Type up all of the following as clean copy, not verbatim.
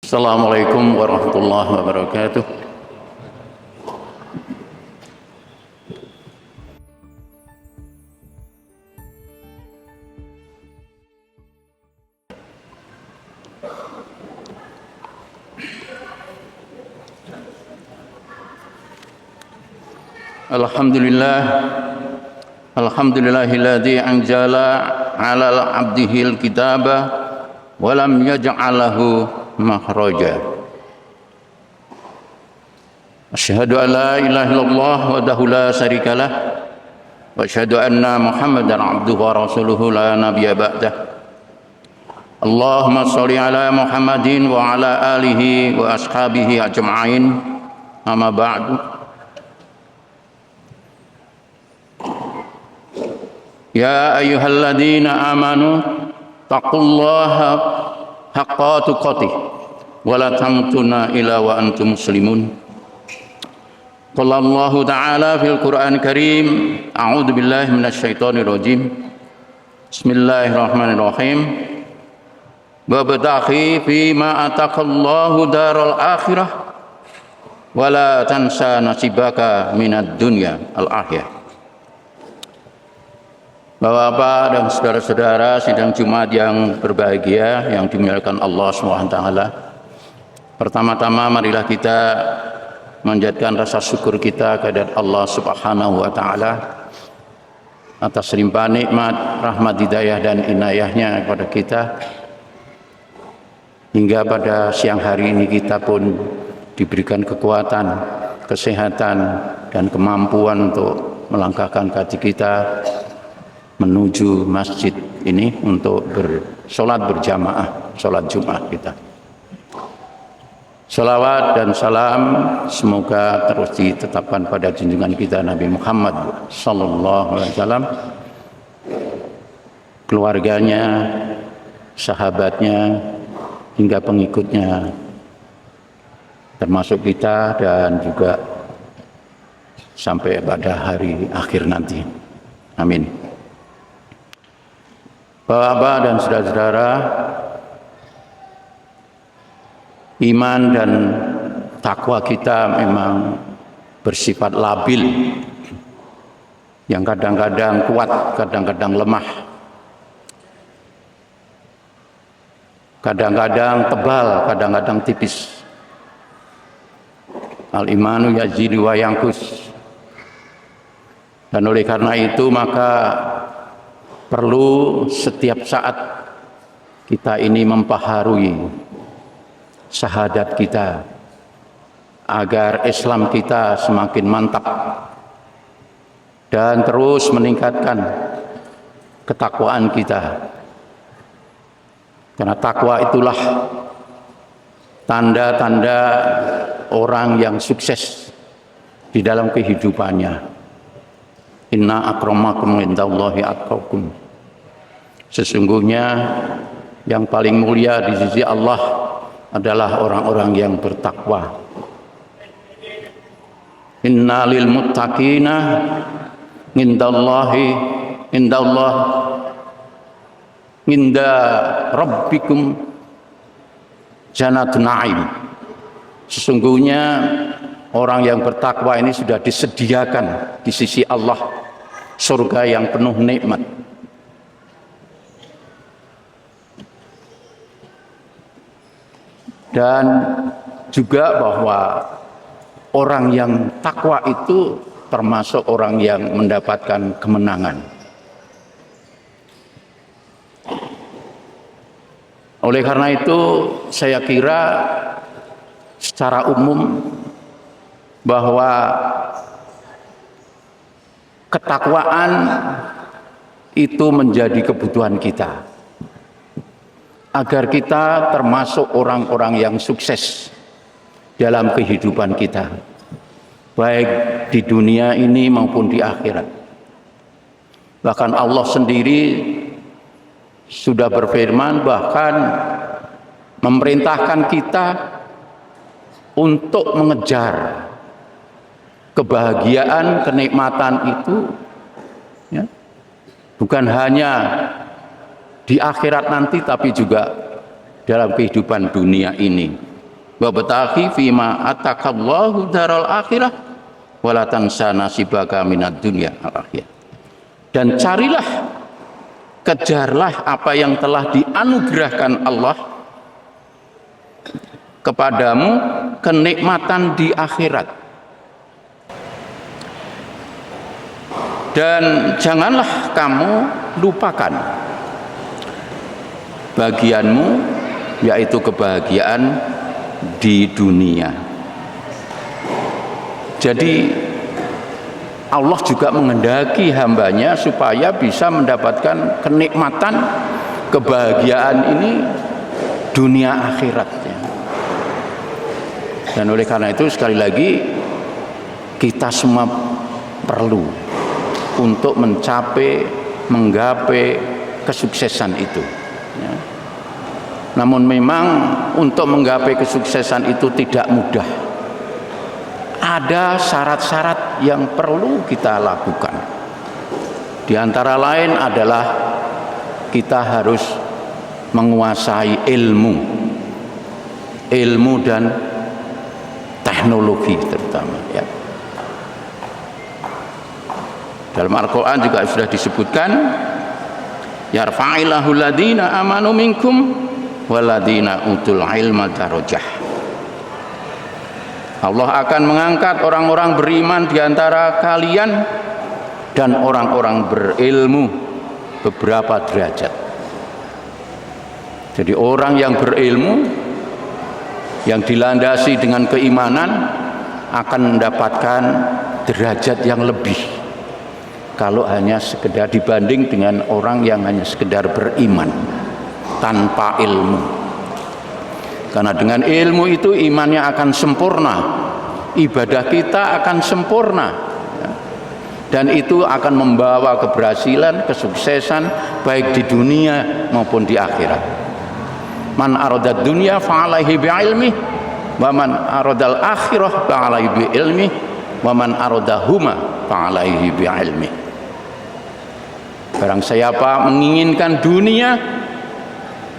Assalamualaikum warahmatullahi wabarakatuh. Alhamdulillahilladzi anzala 'ala 'abdihil kitaba wa lam yaj'alahu makhraja. Asyhadu an la ilaha illallah wahdahu la syarikalah wa asyhadu anna Muhammadan 'abduhu wa rasuluhu la nabiyya ba'dah. Allahumma shalli ala Muhammadin wa ala alihi wa ashabihi ajma'in. Amma ba'du. Ya ayyuhalladzina amanu taqullaha haqqa tuqatih wa la tamutunna illa wa antum muslimun. Qala Allah ta'ala fil Qur'an Karim, a'udzu billahi minasyaitonir rajim. Bismillahirrahmanirrahim. Wabtaghi fima ataqallahu daral akhirah wa la tansa nasibaka minad dunya al-akhirah. Bapak-bapak dan saudara-saudara sidang Jumat yang berbahagia yang dimuliakan Allah SWT. Pertama-tama marilah kita menjadikan rasa syukur kita kepada Allah Subhanahu wa taala atas limpahan nikmat, rahmat, hidayah dan inayahnya kepada kita. Hingga pada siang hari ini kita pun diberikan kekuatan, kesehatan dan kemampuan untuk melangkahkan kaki kita menuju masjid ini untuk bersolat berjamaah, solat Jumat kita. Salawat dan salam semoga terus ditetapkan pada junjungan kita Nabi Muhammad sallallahu alaihi wasallam, keluarganya, sahabatnya, hingga pengikutnya, termasuk kita dan juga sampai pada hari akhir nanti. Amin. Bapak-bapak dan saudara-saudara, iman dan takwa kita memang bersifat labil, yang kadang-kadang kuat, kadang-kadang lemah, kadang-kadang tebal, kadang-kadang tipis. Al-imanu yazidu wa yanqus. Dan oleh karena itu maka perlu setiap saat kita ini membaharui syahadat kita agar Islam kita semakin mantap dan terus meningkatkan ketakwaan kita. Karena takwa itulah tanda-tanda orang yang sukses di dalam kehidupannya. Inna akramakum indallahi atqakum. Sesungguhnya yang paling mulia di sisi Allah adalah orang-orang yang bertakwa. Inna lil muttaqina indallah inda rabbikum jannatun na'im. Sesungguhnya orang yang bertakwa ini sudah disediakan di sisi Allah surga yang penuh nikmat. Dan juga bahwa orang yang takwa itu termasuk orang yang mendapatkan kemenangan. Oleh karena itu saya kira secara umum bahwa ketakwaan itu menjadi kebutuhan kita agar kita termasuk orang-orang yang sukses dalam kehidupan kita, baik di dunia ini maupun di akhirat. Bahkan Allah sendiri sudah berfirman, bahkan memerintahkan kita untuk mengejar kebahagiaan, kenikmatan itu ya, bukan hanya di akhirat nanti tapi juga dalam kehidupan dunia ini. wa bataghi fima atakallahu daral akhirah wala tansa nasibaka minad dunya al akhirah. Dan carilah, kejarlah apa yang telah dianugerahkan Allah kepadamu, kenikmatan di akhirat. Dan janganlah kamu lupakan bagianmu, yaitu kebahagiaan di dunia. Jadi Allah juga menghendaki hambanya supaya bisa mendapatkan kenikmatan, kebahagiaan ini dunia akhiratnya. Dan oleh karena itu sekali lagi kita semua perlu untuk menggapai kesuksesan itu. Ya. Namun memang untuk menggapai kesuksesan itu tidak mudah. Ada syarat-syarat yang perlu kita lakukan. Di antara lain adalah kita harus menguasai ilmu dan teknologi terutama. Ya. Dalam Al-Quran juga sudah disebutkan, yarfa'illahu ladina amanu minkum waladina utul ilma darajah. Allah akan mengangkat orang-orang beriman di antara kalian dan orang-orang berilmu beberapa derajat. Jadi orang yang berilmu, yang dilandasi dengan keimanan, akan mendapatkan derajat yang lebih kalau hanya sekedar dibanding dengan orang yang hanya sekedar beriman tanpa ilmu. Karena dengan ilmu itu imannya akan sempurna, ibadah kita akan sempurna, dan itu akan membawa keberhasilan, kesuksesan baik di dunia maupun di akhirat. Man aradad dunya fa'alaihi bi'ilmi wa man aradal akhirah fa'alaihi bi'ilmi wa man aradahuma fa'alaihi bi'ilmi. Barang siapa menginginkan dunia,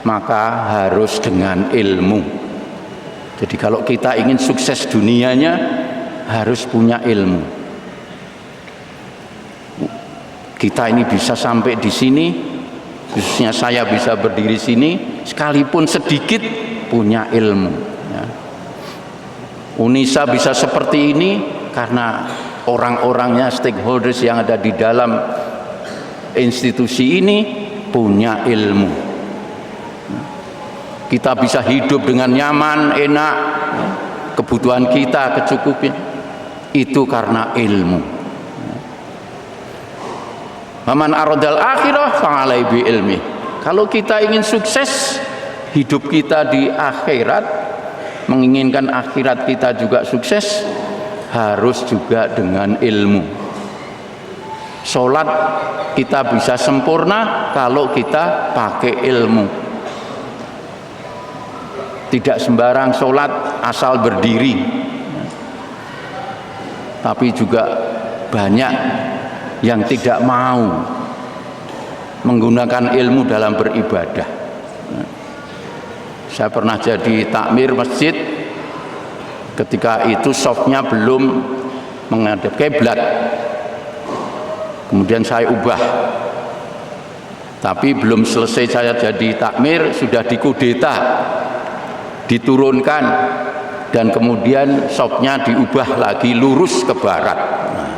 maka harus dengan ilmu. Jadi kalau kita ingin sukses dunianya, harus punya ilmu. Kita ini bisa sampai di sini, khususnya saya bisa berdiri sini, sekalipun sedikit punya ilmu. Ya. UNISA bisa seperti ini karena orang-orangnya, stakeholders yang ada di dalam institusi ini punya ilmu. Kita bisa hidup dengan nyaman, enak, kebutuhan kita kecukupin, itu karena ilmu. Faman aradal akhirah fa'alai bi ilmi. Kalau kita ingin sukses hidup kita di akhirat, menginginkan akhirat kita juga sukses, harus juga dengan ilmu. Sholat kita bisa sempurna kalau kita pakai ilmu. Tidak sembarang sholat asal berdiri, tapi juga banyak yang tidak mau menggunakan ilmu dalam beribadah. Saya pernah jadi takmir masjid, ketika itu softnya belum menghadap kiblat, kemudian saya ubah, tapi belum selesai saya jadi takmir sudah dikudeta, diturunkan, dan kemudian softnya diubah lagi lurus ke barat. Nah,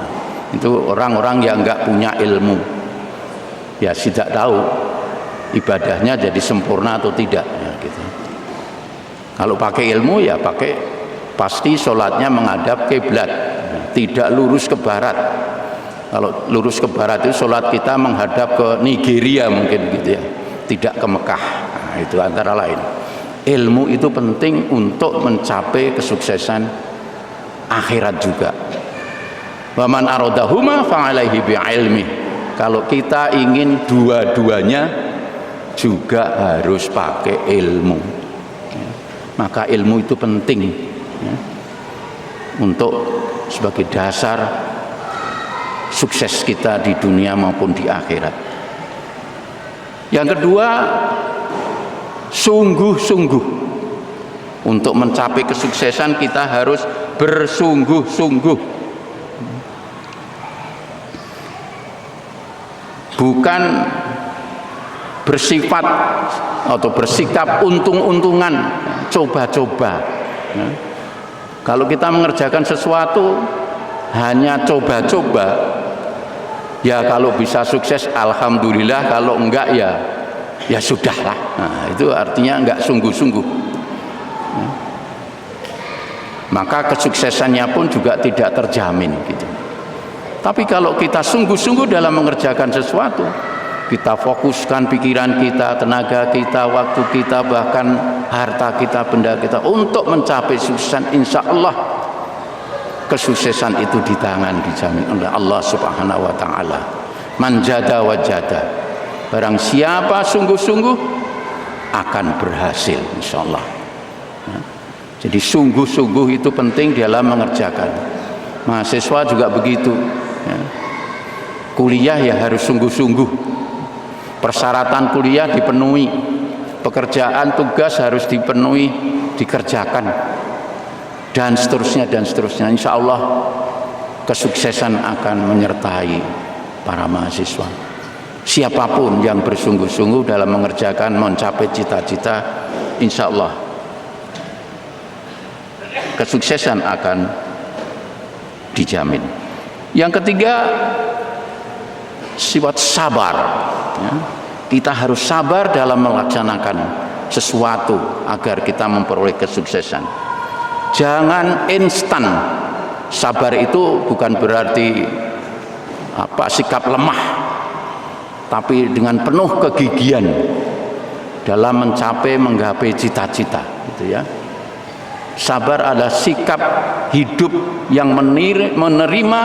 itu orang-orang yang nggak punya ilmu, ya tidak tahu ibadahnya jadi sempurna atau tidak. Ya, gitu. Kalau pakai ilmu ya pasti sholatnya menghadap kiblat, tidak lurus ke barat. Kalau lurus ke barat itu sholat kita menghadap ke Nigeria mungkin gitu ya, tidak ke Mekah. Nah, itu antara lain. Ilmu itu penting untuk mencapai kesuksesan akhirat juga. Wa man aradahuma fa'alaihi bi'ilmi. Kalau kita ingin dua-duanya juga harus pakai ilmu. Maka ilmu itu penting ya, untuk sebagai dasar sukses kita di dunia maupun di akhirat. Yang kedua, sungguh-sungguh Untuk mencapai kesuksesan kita harus bersungguh-sungguh, bukan bersifat atau bersikap untung-untungan, coba-coba. Kalau kita mengerjakan sesuatu hanya coba-coba, ya kalau bisa sukses alhamdulillah, kalau enggak ya sudahlah. Nah, itu artinya enggak sungguh-sungguh. Maka kesuksesannya pun juga tidak terjamin gitu. Tapi kalau kita sungguh-sungguh dalam mengerjakan sesuatu, kita fokuskan pikiran kita, tenaga kita, waktu kita, bahkan harta kita, benda kita untuk mencapai kesuksesan, insya Allah kesuksesan itu di tangan, dijamin oleh Allah Subhanahu wa ta'ala. Man jada wajada, barang siapa sungguh-sungguh akan berhasil, insya Allah. Jadi sungguh-sungguh itu penting dalam mengerjakan. Mahasiswa juga begitu, kuliah ya harus sungguh-sungguh, persyaratan kuliah dipenuhi, pekerjaan tugas harus dipenuhi, dikerjakan, dan seterusnya dan seterusnya. Insya Allah kesuksesan akan menyertai para mahasiswa. Siapapun yang bersungguh-sungguh dalam mengerjakan, mencapai cita-cita, insya Allah kesuksesan akan dijamin. Yang ketiga, sifat sabar. Kita harus sabar dalam melaksanakan sesuatu agar kita memperoleh kesuksesan. Jangan instan. Sabar itu bukan berarti sikap lemah, tapi dengan penuh kegigihan dalam menggapai cita-cita, gitu ya. Sabar adalah sikap hidup yang menerima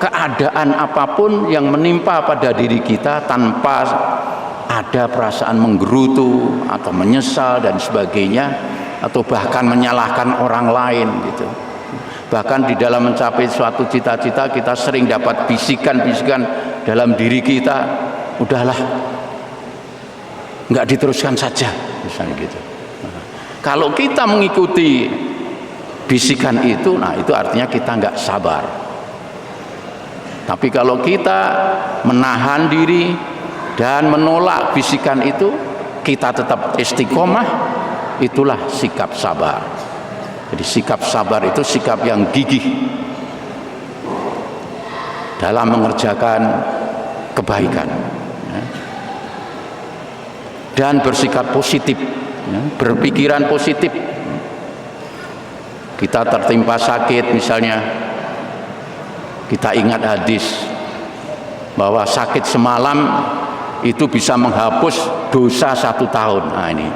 keadaan apapun yang menimpa pada diri kita tanpa ada perasaan menggerutu atau menyesal dan sebagainya, atau bahkan menyalahkan orang lain gitu. Bahkan di dalam mencapai suatu cita-cita kita sering dapat bisikan-bisikan dalam diri kita, udahlah, nggak diteruskan saja, misalnya gitu. Kalau kita mengikuti bisikan itu, nah itu artinya kita nggak sabar. Tapi kalau kita menahan diri dan menolak bisikan itu, kita tetap istiqomah, itulah sikap sabar. Jadi sikap sabar itu sikap yang gigih dalam mengerjakan kebaikan, dan bersikap positif, berpikiran positif. Kita tertimpa sakit misalnya, kita ingat hadis bahwa sakit semalam itu bisa menghapus dosa 1 tahun. Nah ini,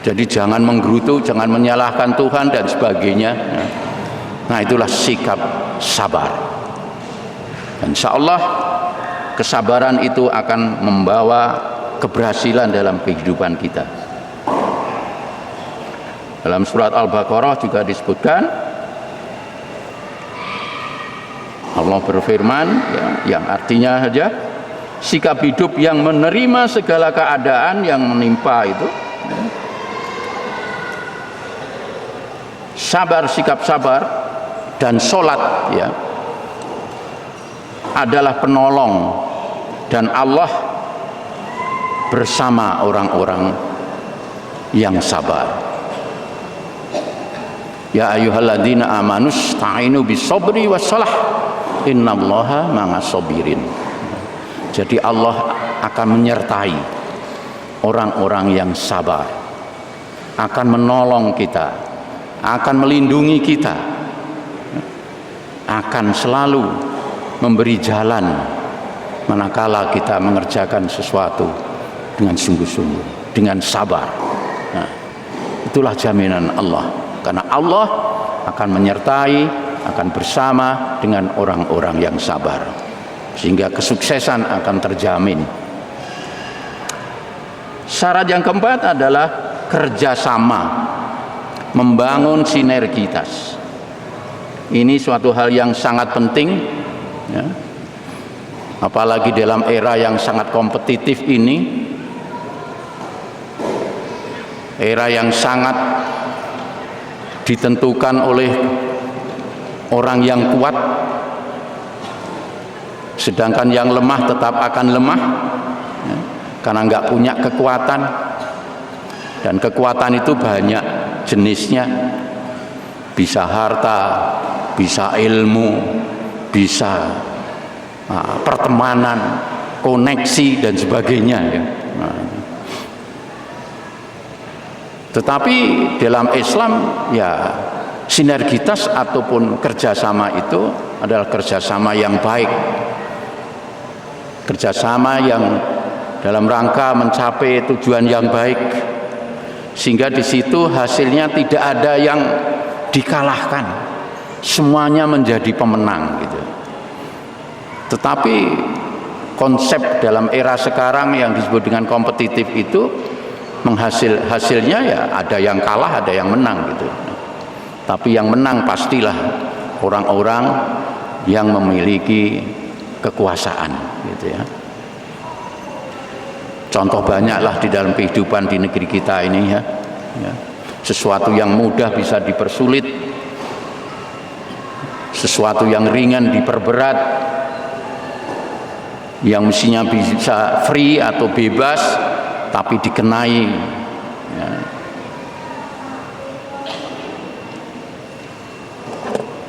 jadi jangan menggerutu, jangan menyalahkan Tuhan dan sebagainya. Nah itulah sikap sabar. Insya Allah kesabaran itu akan membawa keberhasilan dalam kehidupan kita. Dalam surat Al-Baqarah juga disebutkan, Allah berfirman, yang artinya saja sikap hidup yang menerima segala keadaan yang menimpa itu. Sabar, sikap sabar dan sholat adalah penolong, dan Allah bersama orang-orang yang sabar. Ya ayyuhalladzina amanus ta'inu bisabri wassalah innallaha ma'as sabirin. Jadi Allah akan menyertai orang-orang yang sabar, akan menolong kita, akan melindungi kita, akan selalu memberi jalan manakala kita mengerjakan sesuatu dengan sungguh-sungguh, dengan sabar. Nah, itulah jaminan Allah, karena Allah akan menyertai, akan bersama dengan orang-orang yang sabar, sehingga kesuksesan akan terjamin. Syarat yang keempat adalah kerjasama, membangun sinergitas. Ini suatu hal yang sangat penting, apalagi dalam era yang sangat kompetitif ini, era yang sangat ditentukan oleh orang yang kuat, sedangkan yang lemah tetap akan lemah ya, karena nggak punya kekuatan. Dan kekuatan itu banyak jenisnya, bisa harta, bisa ilmu, bisa pertemanan, koneksi dan sebagainya ya. Tetapi dalam Islam ya sinergitas ataupun kerjasama itu adalah kerjasama yang baik, kerjasama yang dalam rangka mencapai tujuan yang baik, sehingga di situ hasilnya tidak ada yang dikalahkan, semuanya menjadi pemenang gitu. Tetapi konsep dalam era sekarang yang disebut dengan kompetitif itu hasilnya ya ada yang kalah, ada yang menang gitu. Tapi yang menang pastilah orang-orang yang memiliki kekuasaan gitu ya. Contoh banyaklah di dalam kehidupan di negeri kita ini ya. Sesuatu yang mudah bisa dipersulit, sesuatu yang ringan diperberat, yang mestinya bisa free atau bebas tapi dikenai ya.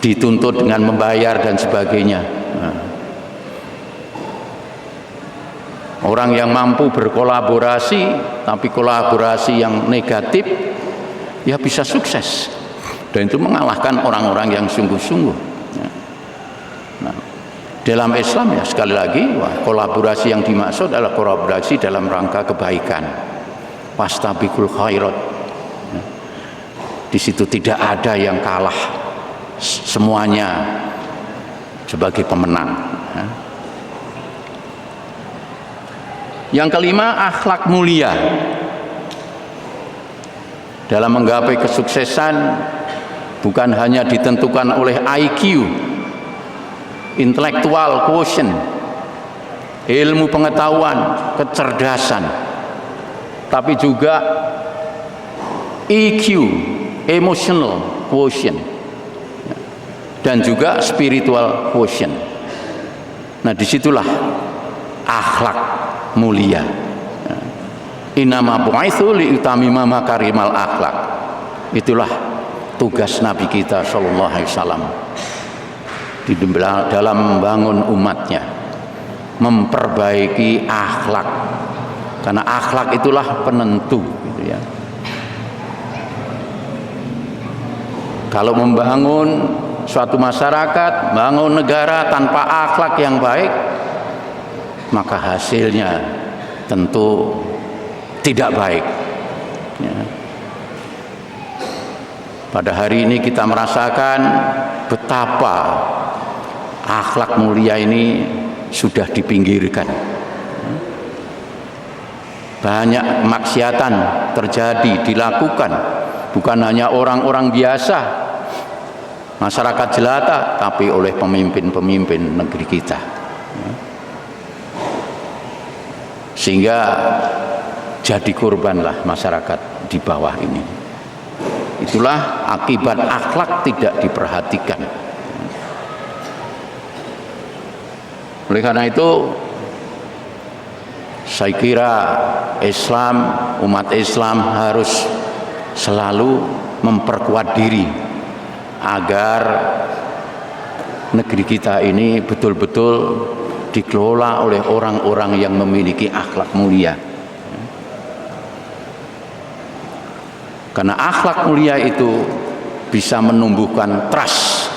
Dituntut dengan membayar dan sebagainya. Orang yang mampu berkolaborasi tapi kolaborasi yang negatif ya bisa sukses, dan itu mengalahkan orang-orang yang sungguh-sungguh ya. Nah, dalam Islam ya sekali lagi kolaborasi yang dimaksud adalah kolaborasi dalam rangka kebaikan, fastabiqul khairat ya. Di situ tidak ada yang kalah, semuanya sebagai pemenang ya. Yang kelima, akhlak mulia. Dalam menggapai kesuksesan bukan hanya ditentukan oleh IQ, intellectual quotient, ilmu pengetahuan, kecerdasan, tapi juga EQ, emotional quotient, dan juga spiritual quotient. Nah, disitulah akhlak mulia. Innama bu'itsu liutamima makarimal akhlak. Itulah tugas Nabi kita sallallahu alaihi wasallam di dalam membangun umatnya, memperbaiki akhlak, karena akhlak itulah penentu gitu ya. Kalau membangun suatu masyarakat, bangun negara tanpa akhlak yang baik, maka hasilnya tentu tidak baik ya. Pada hari ini kita merasakan betapa akhlak mulia ini sudah dipinggirkan. Banyak kemaksiatan terjadi, dilakukan bukan hanya orang-orang biasa, masyarakat jelata, tapi oleh pemimpin-pemimpin negeri kita. Sehingga jadi korbanlah masyarakat di bawah ini. Itulah akibat akhlak tidak diperhatikan. Oleh karena itu saya kira Islam, umat Islam harus selalu memperkuat diri agar negeri kita ini betul-betul dikelola oleh orang-orang yang memiliki akhlak mulia. Karena akhlak mulia itu bisa menumbuhkan trust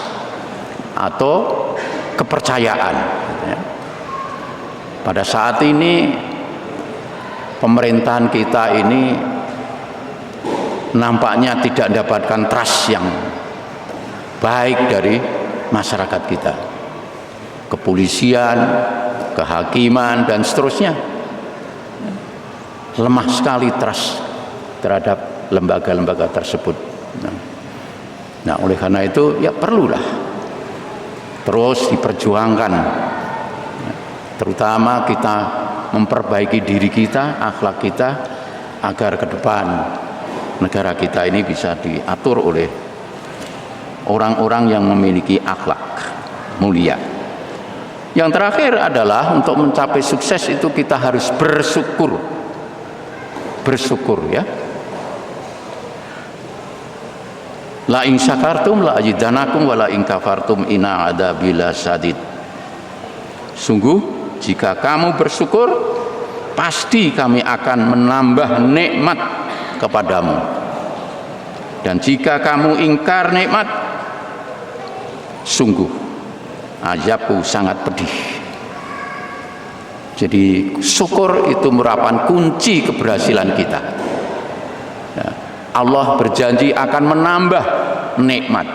atau kepercayaan. Pada saat ini pemerintahan kita ini nampaknya tidak mendapatkan trust yang baik dari masyarakat kita. Kepolisian, kehakiman, dan seterusnya lemah sekali trust terhadap lembaga-lembaga tersebut. Nah, oleh karena itu ya perlulah terus diperjuangkan, terutama kita memperbaiki diri kita, akhlak kita, agar ke depan negara kita ini bisa diatur oleh orang-orang yang memiliki akhlak mulia. Yang terakhir adalah untuk mencapai sukses itu kita harus bersyukur. Bersyukur ya. La in syakartum la azidanakum wa la in kafartum inna adzabi lasyadid. Sungguh jika kamu bersyukur pasti kami akan menambah nikmat kepadamu. Dan jika kamu ingkar nikmat, sungguh azabku sangat pedih. Jadi syukur itu merupakan kunci keberhasilan kita. Ya, Allah berjanji akan menambah nikmat.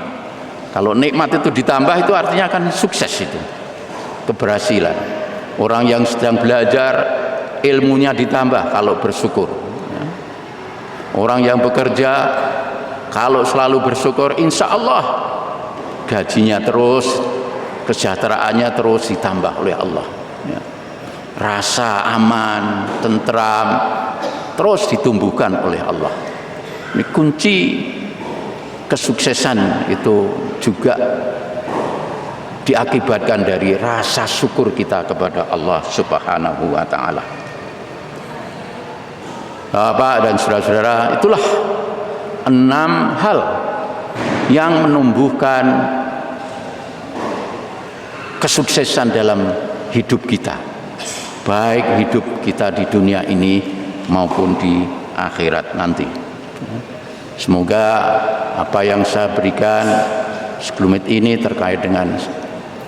Kalau nikmat itu ditambah itu artinya akan sukses itu, keberhasilan. Orang yang sedang belajar ilmunya ditambah kalau bersyukur. Ya. Orang yang bekerja kalau selalu bersyukur, insya Allah gajinya terus, kesejahteraannya terus ditambah oleh Allah. Ya. Rasa aman, tentram terus ditumbuhkan oleh Allah. Ini kunci kesuksesan itu juga diakibatkan dari rasa syukur kita kepada Allah Subhanahu wa ta'ala. Bapak dan saudara-saudara, itulah 6 hal yang menumbuhkan kesuksesan dalam hidup kita, baik hidup kita di dunia ini maupun di akhirat nanti. Semoga apa yang saya berikan sebelum ini terkait dengan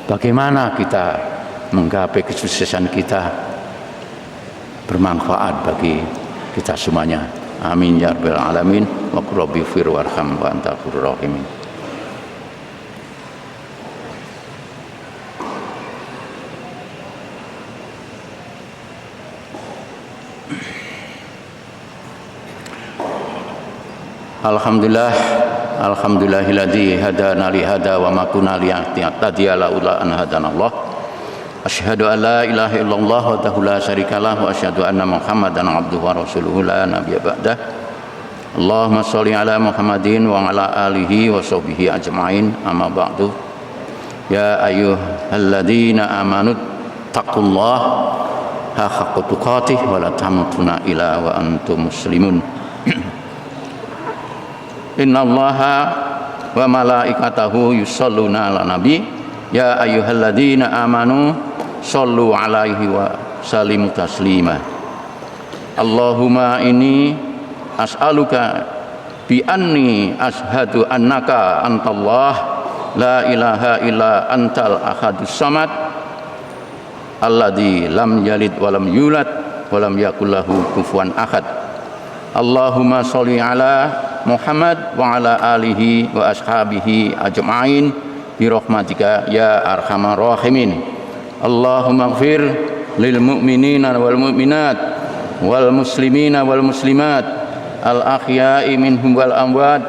bagaimana kita menggapai kesuksesan kita bermanfaat bagi kita semuanya. Amin ya rabbal alamin. Wa qul rabbi fir warham wa anta khairum rahimin. Alhamdulillah, alhamdulillahilladzi hadana li hada wa ma kunna linahtadiya laula an hadanallah. Asyhadu an la ilaha illallah wahdahu la syarikalah wa asyhadu anna Muhammadan abduhu wa rasuluhu la nabiyya ba'dah. Allahumma shalli ala Muhammadin wa ala alihi wa sahbihi ajma'in. Amma ba'du. Ya ayyuhalladzina amanu taqullaha haqqa tuqatih wa la tamutunna illa wa antum muslimun. Innallaha wa malaikatahu yusholluna ala nabi ya ayyuhalladzina amanu shollu alaihi wa sallimu taslima. Allahumma inni as'aluka bi anni ashhadu annaka antallah la ilaha illa antal ahadus samad alladzi lam yalid wa lam yulad wa lam yakul lahu kufuwan ahad. Allahumma sholli ala Muhammad wa ala alihi wa ashabihi ajma'in bi rahmatika ya arhamar rahimin. Allahumma ighfir lil mu'minina wal mu'minat wal muslimina wal muslimat al ahya'i minhum wal amwat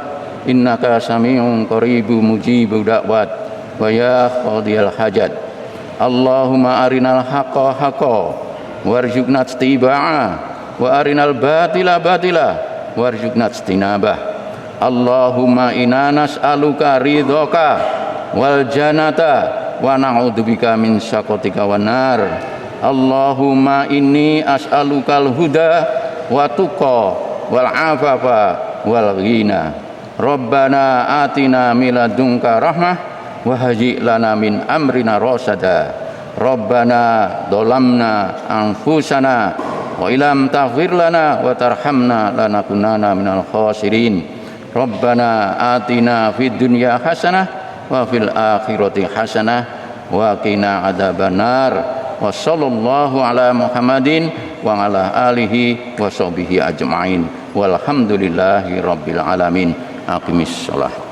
innaka sami'un qaribun mujibud da'wat wa ya qadiyal hajat. Allahumma arinal haqqa haqqan warzuqna ittiba'ah wa arinal batila batila warzuqna ijtinabah. Allahumma inna nas'aluka ridhaka wal jannata wa na'udzubika min syaqatika wan nar. Allahumma inni as'alukal huda wa tuqa wal afafa wal ghina. Rabbana atina min ladunka rahmah wa hayyi lana min amrina rasada. Rabbana dhalamna anfusana wa illam taghfir lana wa tarhamna lanakunanna minal khasirin. Rabbana atina fid dunya hasanah wa fil akhirati hasanah wa qina adzabannar. Wa sallallahu ala Muhammadin wa ala alihi wa sahbihi ajma'in. Walhamdulillahi rabbil alamin. Aqimis shalah.